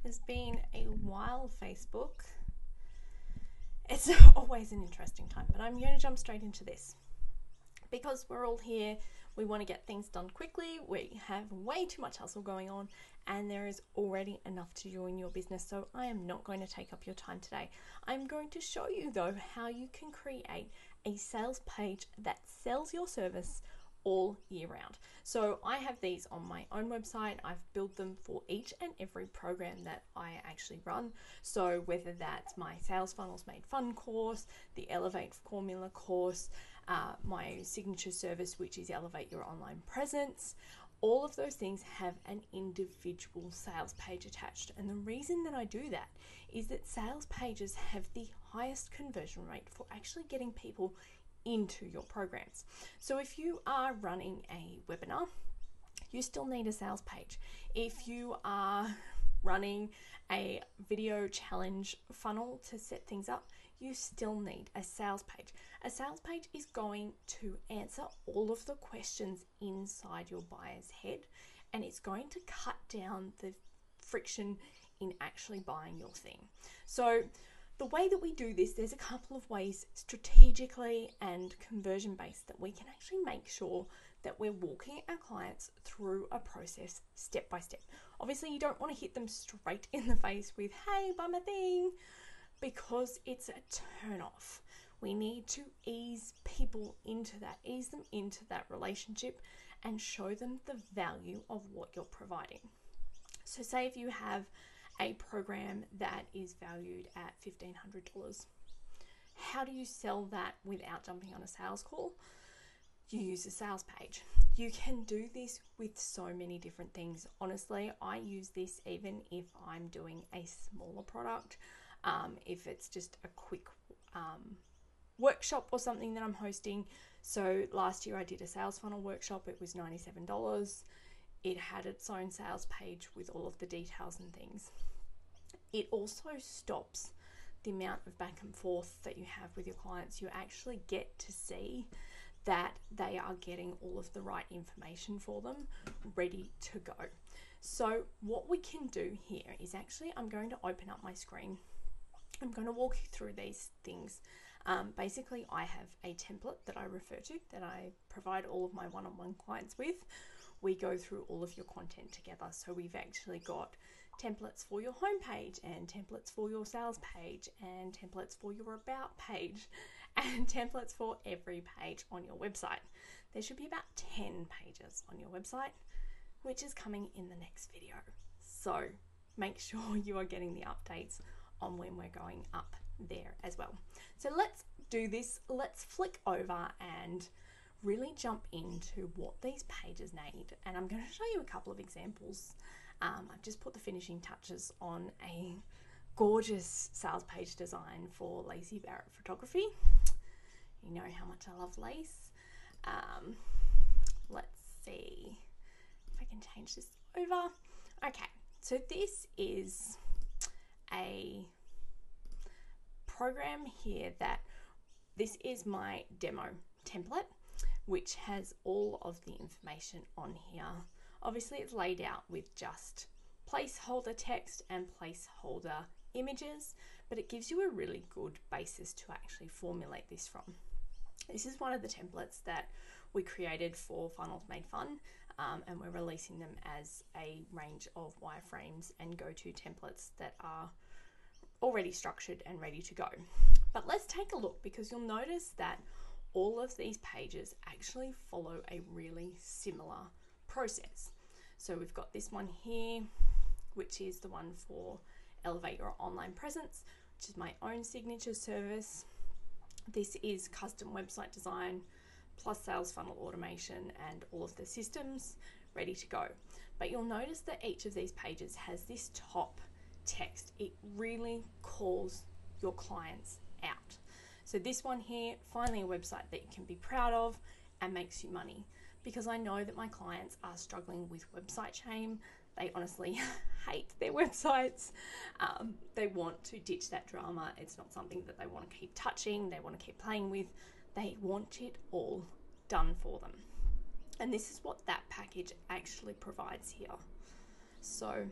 It's been a while, Facebook. It's always an interesting time, but I'm going to jump straight into this. Because we're all here, we want to get things done quickly, we have way too much hustle going on, and there is already enough to do in your business, so I am not going to take up your time today. I'm going to show you, though, how you can create a sales page that sells your service all year round. So I have these on my own website. I've built them for each and every program that I actually run. So whether that's my Sales Funnels Made Fun course, the Elevate Formula course, my signature service, which is Elevate Your Online Presence, all of those things have an individual sales page attached. And the reason that I do that is that sales pages have the highest conversion rate for actually getting people into your programs. So if you are running a webinar, you still need a sales page. If you are running a video challenge funnel to set things up, you still need a sales page. A sales page is going to answer all of the questions inside your buyer's head, and it's going to cut down the friction in actually buying your thing. So the way that we do this, there's a couple of ways strategically and conversion based that we can actually make sure that we're walking our clients through a process step by step. Obviously, you don't want to hit them straight in the face with, hey, buy my thing, because it's a turn off. We need to ease people into that, ease them into that relationship and show them the value of what you're providing. So say if you have a program that is valued at $1,500. How do you sell that without jumping on a sales call? You use a sales page. You can do this with so many different things. Honestly, I use this even if I'm doing a smaller product. If it's just a quick workshop or something that I'm hosting. So last year I did a sales funnel workshop. It was $97. It had its own sales page with all of the details and things. It also stops the amount of back and forth that you have with your clients. You actually get to see that they are getting all of the right information for them ready to go. So what we can do here is actually, I'm going to open up my screen. I'm going to walk you through these things. Basically, I have a template that I refer to, that I provide all of my one-on-one clients with. We go through all of your content together. So we've actually got templates for your homepage and templates for your sales page and templates for your about page and templates for every page on your website. There should be about 10 pages on your website, which is coming in the next video. So make sure you are getting the updates on when we're going up there as well. So let's do this. Let's flick over and really jump into what these pages need. And I'm going to show you a couple of examples. I've just put the finishing touches on a gorgeous sales page design for Lacey Barrett Photography. You know how much I love lace. Let's see if I can change this over. Okay, so this is a program here this is my demo template, which has all of the information on here. Obviously, it's laid out with just placeholder text and placeholder images, but it gives you a really good basis to actually formulate this from. This is one of the templates that we created for Funnels Made Fun, and we're releasing them as a range of wireframes and go-to templates that are already structured and ready to go. But let's take a look, because you'll notice that all of these pages actually follow a really similar process. So we've got this one here, which is the one for Elevate Your Online Presence, which is my own signature service. This is custom website design plus sales funnel automation and all of the systems ready to go. But you'll notice that each of these pages has this top text. It really calls your clients out. So this one here, finally a website that you can be proud of and makes you money, because I know that my clients are struggling with website shame. They honestly hate their websites. They want to ditch that drama. It's not something that they want to keep touching, they want to keep playing with. They want it all done for them. And this is what that package actually provides here. So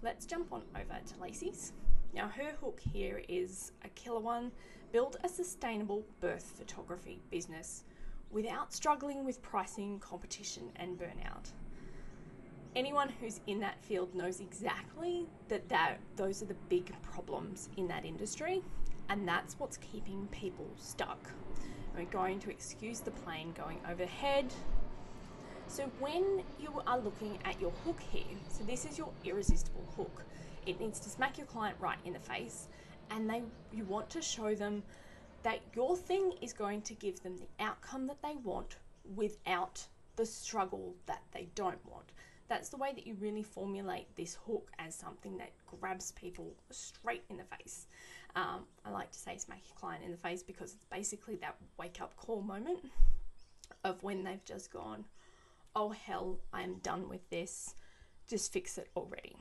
let's jump on over to Lacey's. Now her hook here is a killer one: build a sustainable birth photography business without struggling with pricing, competition and burnout. Anyone who's in that field knows exactly that those are the big problems in that industry, and that's what's keeping people stuck. We're going to excuse the plane going overhead. So when you are looking at your hook here, so this is your irresistible hook. It needs to smack your client right in the face, and you want to show them that your thing is going to give them the outcome that they want without the struggle that they don't want. That's the way that you really formulate this hook as something that grabs people straight in the face. I like to say smack your client in the face because it's basically that wake up call moment of when they've just gone, oh hell, I am done with this, just fix it already.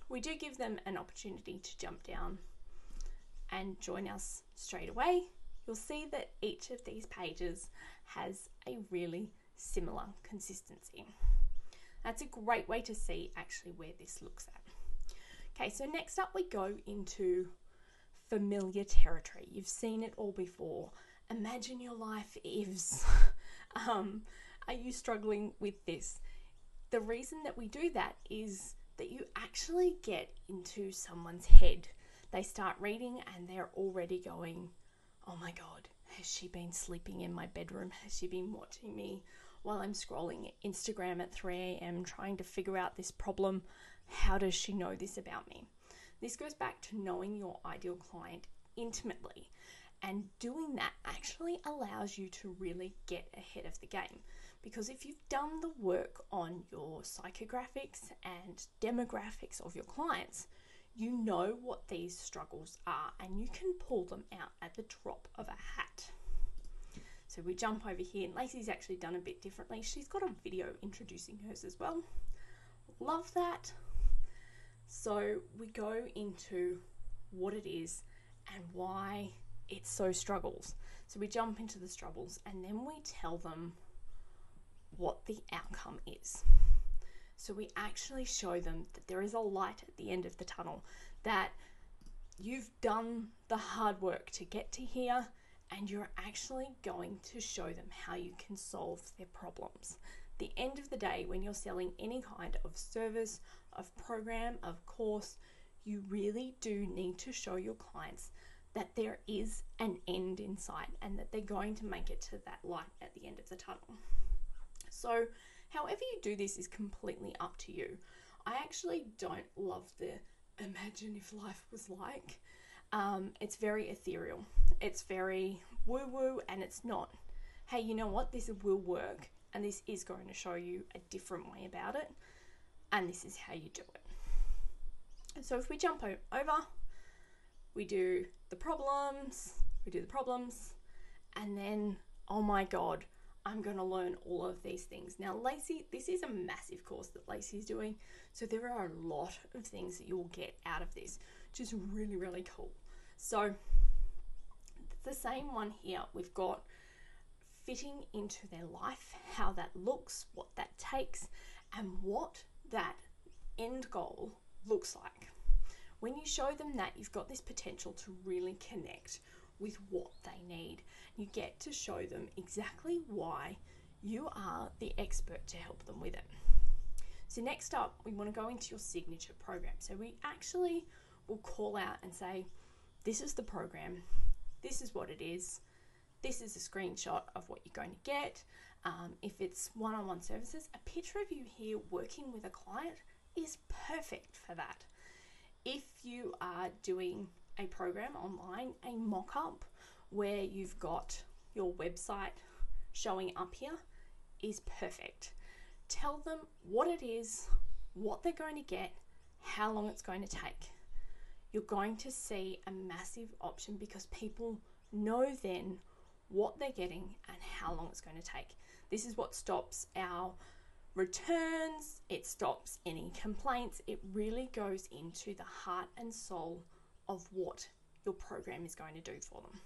We do give them an opportunity to jump down and join us straight away. You'll see that each of these pages has a really similar consistency. That's a great way to see actually where this looks at. Okay, so next up we go into familiar territory. You've seen it all before. Imagine your life is. Are you struggling with this? The reason that we do that is that you actually get into someone's head. They start reading and they're already going, oh my God, has she been sleeping in my bedroom? Has she been watching me while I'm scrolling Instagram at 3 a.m. trying to figure out this problem? How does she know this about me? This goes back to knowing your ideal client intimately, and doing that actually allows you to really get ahead of the game. Because if you've done the work on your psychographics and demographics of your clients, you know what these struggles are and you can pull them out at the drop of a hat. So we jump over here, and Lacey's actually done a bit differently. She's got a video introducing hers as well. Love that. So we go into what it is and why it so struggles. So we jump into the struggles and then we tell them what the outcome is. So we actually show them that there is a light at the end of the tunnel, that you've done the hard work to get to here, and you're actually going to show them how you can solve their problems. The end of the day, when you're selling any kind of service, of program, of course, you really do need to show your clients that there is an end in sight and that they're going to make it to that light at the end of the tunnel. So however you do this is completely up to you. I actually don't love the imagine if life was like. It's very ethereal. It's very woo-woo, and it's not, hey, you know what, this will work and this is going to show you a different way about it, and this is how you do it. So if we jump over, we do the problems, and then, oh my God, I'm going to learn all of these things. Now, Lacey, this is a massive course that Lacey's doing, so there are a lot of things that you'll get out of this, which is really, really cool. So the same one here, we've got fitting into their life, how that looks, what that takes, and what that end goal looks like. When you show them that, you've got this potential to really connect with what they need. You get to show them exactly why you are the expert to help them with it. So next up, we want to go into your signature program. So we actually will call out and say, this is the program, this is what it is, this is a screenshot of what you're going to get. If it's one-on-one services, a picture of you here working with a client is perfect for that. If you are doing a program online, a mock-up where you've got your website showing up here is perfect. Tell them what it is, what they're going to get, how long it's going to take. You're going to see a massive option because people know then what they're getting and how long it's going to take. This is what stops our returns, it stops any complaints. It really goes into the heart and soul of what your program is going to do for them.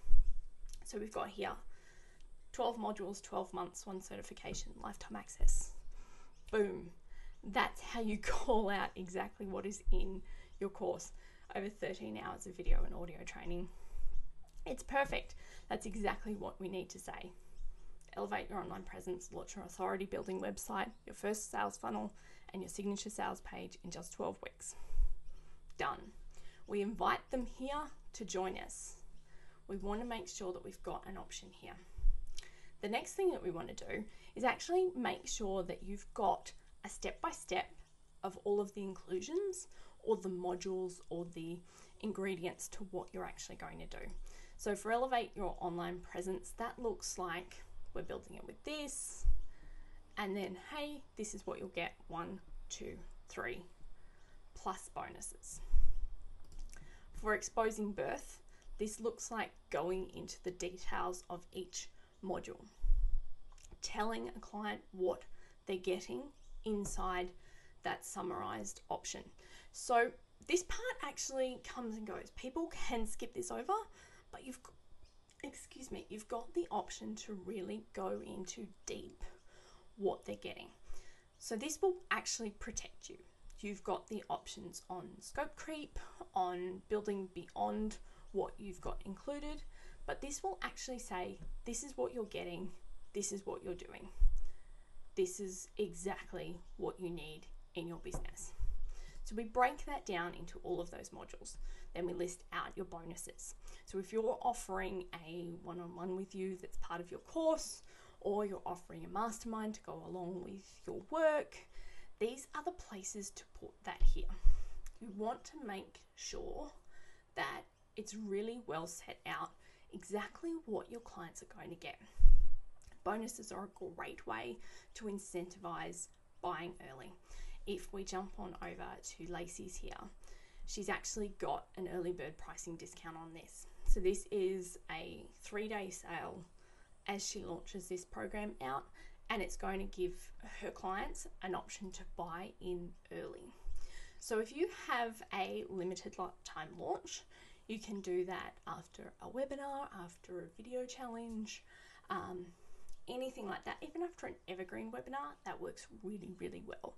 So we've got here 12 modules, 12 months, 1 certification, lifetime access. Boom. That's how you call out exactly what is in your course, over 13 hours of video and audio training. It's perfect. That's exactly what we need to say. Elevate your online presence, launch your authority building website, your first sales funnel, and your signature sales page in just 12 weeks. Done. We invite them here to join us. We want to make sure that we've got an option here. The next thing that we want to do is actually make sure that you've got a step-by-step of all of the inclusions or the modules or the ingredients to what you're actually going to do. So for Elevate Your Online Presence, that looks like we're building it with this, and then, hey, this is what you'll get, 1, 2, 3, plus bonuses. For Exposing Birth, this looks like going into the details of each module, telling a client what they're getting inside that summarized option. So this part actually comes and goes. People can skip this over, but you've got the option to really go into deep what they're getting. So this will actually protect you. You've got the options on scope creep, on building beyond what you've got included, but this will actually say, this is what you're getting, this is what you're doing. This is exactly what you need in your business. So we break that down into all of those modules. Then we list out your bonuses. So if you're offering a one-on-one with you that's part of your course, or you're offering a mastermind to go along with your work, these are the places to put that here. You want to make sure that it's really well set out exactly what your clients are going to get. Bonuses are a great way to incentivize buying early. If we jump on over to Lacey's here, she's actually got an early bird pricing discount on this. So this is a 3-day sale as she launches this program out, and it's going to give her clients an option to buy in early. So if you have a limited time launch, you can do that after a webinar, after a video challenge, anything like that. Even after an evergreen webinar, that works really, really well.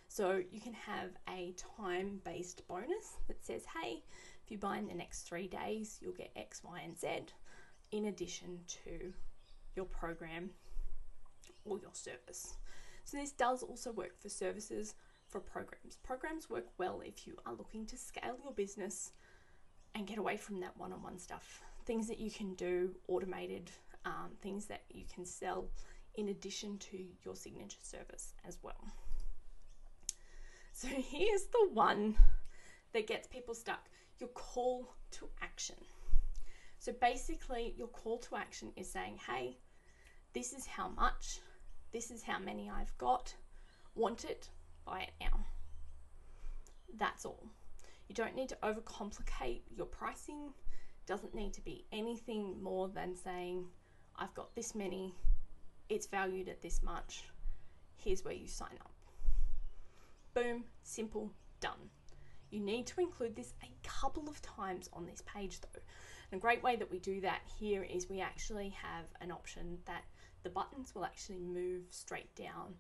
So you can have a time-based bonus that says, hey, if you buy in the next 3 days, you'll get X, Y, and Z in addition to your program or your service. So this does also work for services, for programs. Programs work well if you are looking to scale your business and get away from that one-on-one stuff. Things that you can do automated, things that you can sell in addition to your signature service as well. So here's the one that gets people stuck, your call to action. So basically your call to action is saying, hey, this is how much, this is how many I've got, want it, buy it now. That's all. You don't need to overcomplicate your pricing. Doesn't need to be anything more than saying, I've got this many, it's valued at this much, here's where you sign up. Boom, simple, done. You need to include this a couple of times on this page though. And a great way that we do that here is we actually have an option that the buttons will actually move straight down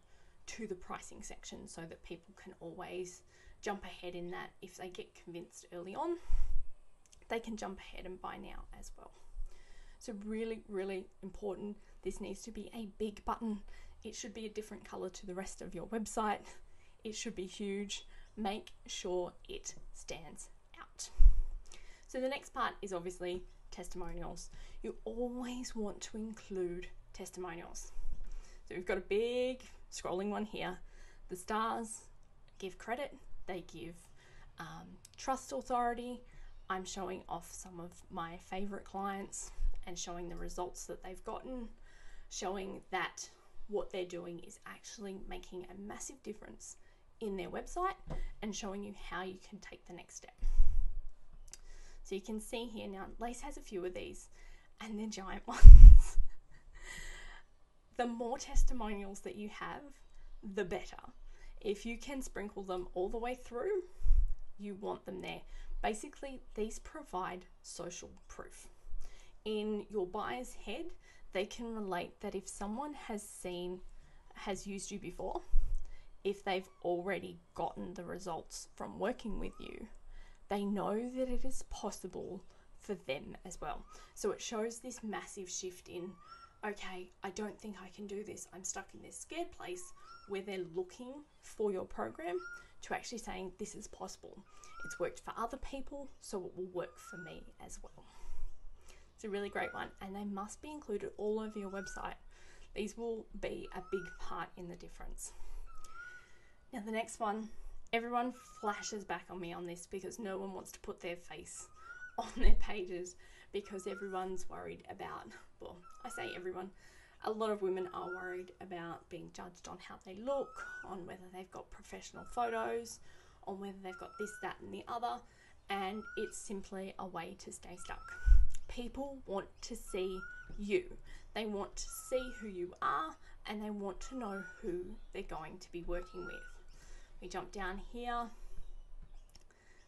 to the pricing section so that people can always jump ahead in that. If they get convinced early on, they can jump ahead and buy now as well. So really, really important. This needs to be a big button. It should be a different color to the rest of your website. It should be huge. Make sure it stands out. So the next part is obviously testimonials. You always want to include testimonials. So we've got a big scrolling one here. The stars give credit. They give trust authority. I'm showing off some of my favorite clients and showing the results that they've gotten, showing that what they're doing is actually making a massive difference in their website and showing you how you can take the next step. So you can see here now, Lace has a few of these and they're giant ones. The more testimonials that you have, the better. If you can sprinkle them all the way through, you want them there. Basically, these provide social proof. In your buyer's head, they can relate that if someone has used you before, if they've already gotten the results from working with you, They know that it is possible for them as well. So it shows this massive shift in, okay, I don't think I can do this. I'm stuck in this scared place, where they're looking for your program, to actually saying this is possible. It's worked for other people, so it will work for me as well. It's a really great one, and they must be included all over your website. These will be a big part in the difference. Now the next one, everyone flashes back on me on this because no one wants to put their face on their pages because everyone's worried about, well, I say everyone, a lot of women are worried about being judged on how they look, on whether they've got professional photos, on whether they've got this, that and the other, and it's simply a way to stay stuck. People want to see you. They want to see who you are, and they want to know who they're going to be working with. We jump down here.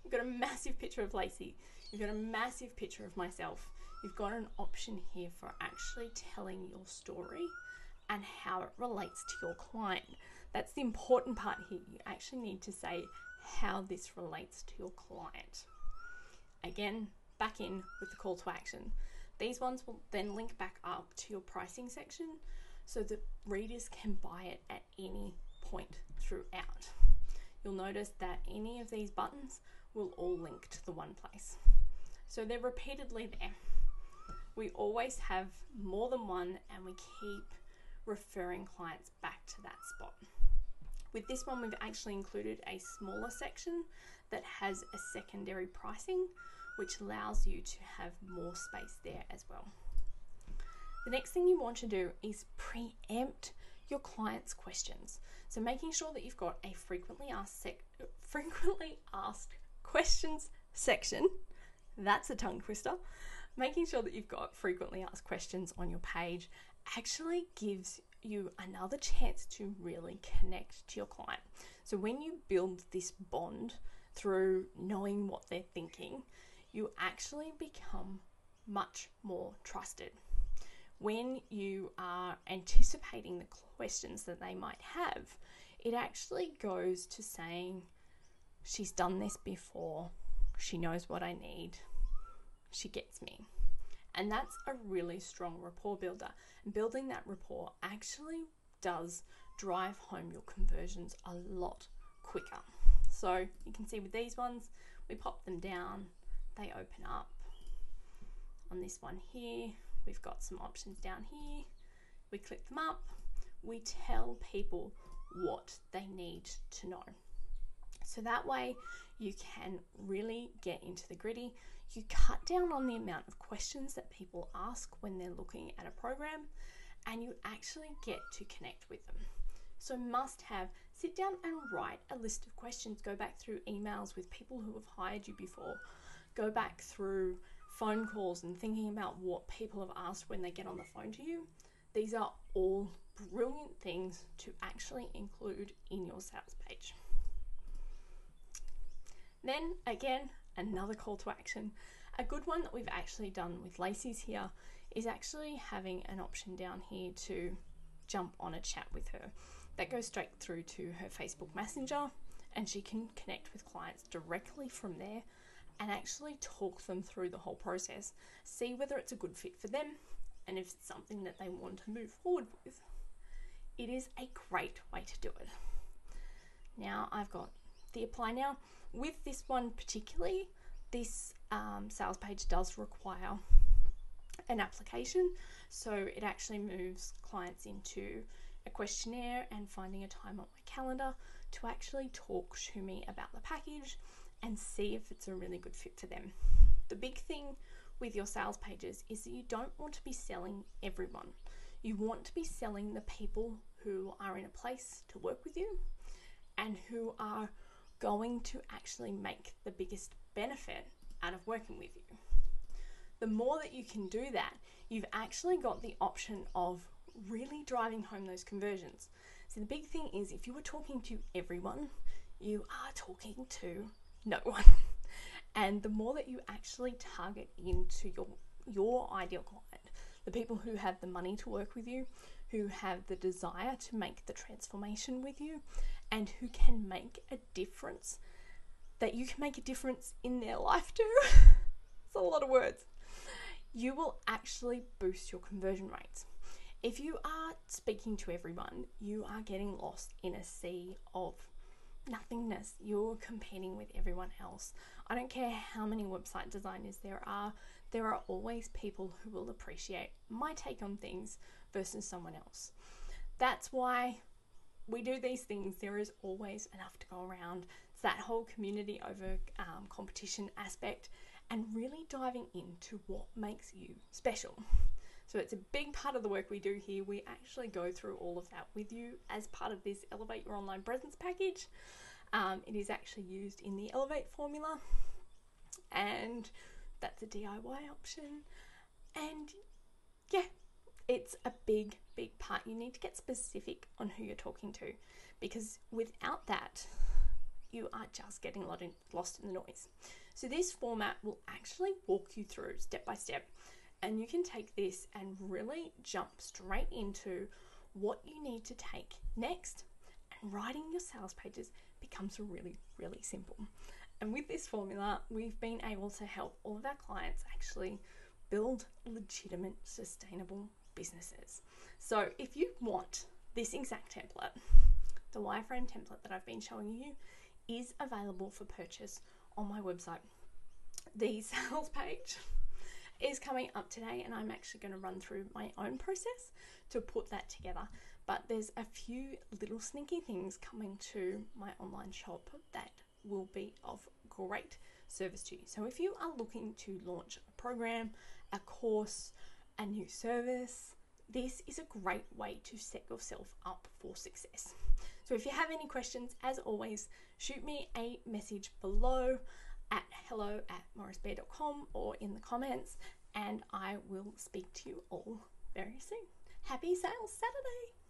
We've got a massive picture of Lacey. You've got a massive picture of myself. You've got an option here for actually telling your story and how it relates to your client. That's the important part here. You actually need to say how this relates to your client. Again, back in with the call to action. These ones will then link back up to your pricing section so that readers can buy it at any point throughout. You'll notice that any of these buttons will all link to the one place. So they're repeatedly there. We always have more than one, and we keep referring clients back to that spot. With this one, we've actually included a smaller section that has a secondary pricing, which allows you to have more space there as well. The next thing you want to do is preempt your clients' questions. So making sure that you've got a frequently asked questions section. That's a tongue twister. Making sure that you've got frequently asked questions on your page actually gives you another chance to really connect to your client. So when you build this bond through knowing what they're thinking, you actually become much more trusted. When you are anticipating the questions that they might have, it actually goes to saying, she's done this before, she knows what I need, she gets me. And that's a really strong rapport builder. And building that rapport actually does drive home your conversions a lot quicker. So you can see with these ones, we pop them down, they open up. On this one here, we've got some options down here. We click them up. We tell people what they need to know. So that way you can really get into the gritty. You cut down on the amount of questions that people ask when they're looking at a program, and you actually get to connect with them. So must have, sit down and write a list of questions. Go back through emails with people who have hired you before. Go back through phone calls and thinking about what people have asked when they get on the phone to you. These are all brilliant things to actually include in your sales page. Then again, another call to action. A good one that we've actually done with Lacey's here is actually having an option down here to jump on a chat with her. That goes straight through to her Facebook Messenger, and she can connect with clients directly from there and actually talk them through the whole process, see whether it's a good fit for them, and if it's something that they want to move forward with. It is a great way to do it. Now I've got the apply now. With this one particularly, this sales page does require an application, so it actually moves clients into a questionnaire and finding a time on my calendar to actually talk to me about the package and see if it's a really good fit for them. The big thing with your sales pages is that you don't want to be selling everyone. You want to be selling the people who are in a place to work with you and who are going to actually make the biggest benefit out of working with you. The more that you can do that, you've actually got the option of really driving home those conversions. So the big thing is, if you were talking to everyone, you are talking to no one. And the more that you actually target into your ideal client, the people who have the money to work with you, who have the desire to make the transformation with you, and who can make a difference, that you can make a difference in their life too. It's a lot of words. You will actually boost your conversion rates. If you are speaking to everyone, you are getting lost in a sea of nothingness. You're competing with everyone else. I don't care how many website designers there are always people who will appreciate my take on things versus someone else. That's why we do these things. There is always enough to go around. It's that whole community over competition aspect, and really diving into what makes you special. So it's a big part of the work we do here. We actually go through all of that with you as part of this Elevate Your Online Presence package. It is actually used in the Elevate formula, and that's a DIY option. And yeah, it's a big part. You need to get specific on who you're talking to, because without that, you are just getting lost in the noise. So this format will actually walk you through step by step, and you can take this and really jump straight into what you need to take next, and writing your sales pages becomes really simple. And with this formula, we've been able to help all of our clients actually build legitimate, sustainable businesses. So if you want this exact template, the wireframe template that I've been showing you is available for purchase on my website. The sales page is coming up today, and I'm actually going to run through my own process to put that together. But there's a few little sneaky things coming to my online shop that will be of great service to you. So if you are looking to launch a program, a course, a new service, this is a great way to set yourself up for success. So if you have any questions, as always, shoot me a message below at hello@morrisbear.com or in the comments, and I will speak to you all very soon. Happy Sales Saturday!